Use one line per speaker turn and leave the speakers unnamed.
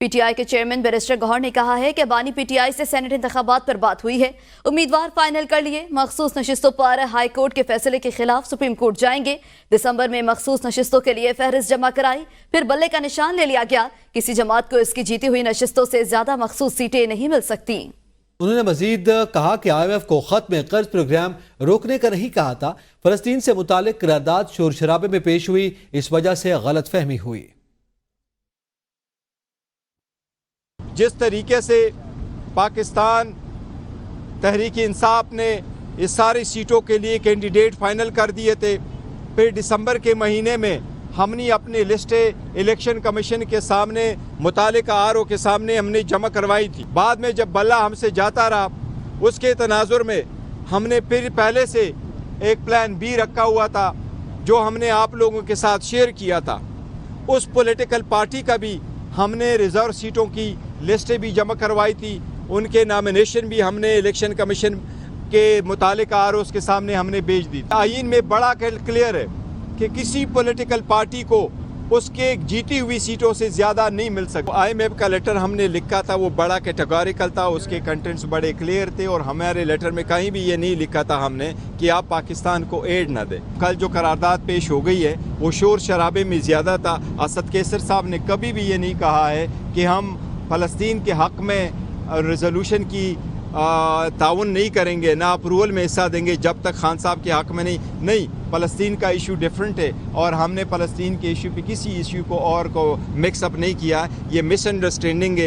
P T I کے chairman barrister گوہر نے کہا ہے کہ بانی پی ٹی آئی سے سینٹ انتخابات پر بات ہوئی ہے، امیدوار فائنل کر لیے، مخصوص نشستوں پر ہائی کورٹ کے فیصلے کے خلاف سپریم کورٹ جائیں گے۔ دسمبر میں مخصوص نشستوں کے لیے فہرست جمع کرائی، پھر بلے کا نشان لے لیا گیا، کسی جماعت کو اس کی جیتی ہوئی نشستوں سے زیادہ مخصوص سیٹیں نہیں مل سکتی۔
انہوں نے مزید کہا کہ آئی ایم ایف کو ختم قرض پروگرام روکنے کا نہیں کہا تھا، فلسطین سے متعلق قرارداد شور شرابے میں پیش ہوئی، اس وجہ سے غلط فہمی ہوئی۔
جس طریقے سے پاکستان تحریک انصاف نے اس ساری سیٹوں کے لیے کینڈیڈیٹ فائنل کر دیے تھے، پھر دسمبر کے مہینے میں ہم نے اپنی لسٹیں الیکشن کمیشن کے سامنے، متعلقہ آر او کے سامنے ہم نے جمع کروائی تھی۔ بعد میں جب بلہ ہم سے جاتا رہا، اس کے تناظر میں ہم نے پھر پہلے سے ایک پلان بی رکھا ہوا تھا جو ہم نے آپ لوگوں کے ساتھ شیئر کیا تھا۔ اس پولیٹیکل پارٹی کا بھی ہم نے ریزرو سیٹوں کی لسٹیں بھی جمع کروائی تھی، ان کے نامینیشن بھی ہم نے الیکشن کمیشن کے متعلقہ آر اوز کے سامنے ہم نے بھیج دی۔ آئین میں بڑا کلیئر ہے کہ کسی پولیٹیکل پارٹی کو اس کے جیتی ہوئی سیٹوں سے زیادہ نہیں مل سکتا۔ آئی ایم ایف کا لیٹر ہم نے لکھا تھا، وہ بڑا کیٹیگوریکل تھا، اس کے کنٹینٹس بڑے کلیئر تھے، اور ہمارے لیٹر میں کہیں بھی یہ نہیں لکھا تھا ہم نے کہ آپ پاکستان کو ایڈ نہ دیں۔ کل جو قرارداد پیش ہو گئی ہے وہ شور شرابے میں زیادہ تھا۔ اسد کیسر صاحب نے کبھی بھی یہ نہیں کہا ہے کہ ہم فلسطین کے حق میں ریزولوشن کی تعاون نہیں کریں گے، نہ اپروول میں حصہ دیں گے جب تک خان صاحب کے حق میں نہیں۔ فلسطین کا ایشو ڈیفرنٹ ہے، اور ہم نے فلسطین کے ایشو پہ کسی ایشو کو اور کو مکس اپ نہیں کیا، یہ مس انڈرسٹینڈنگ ہے۔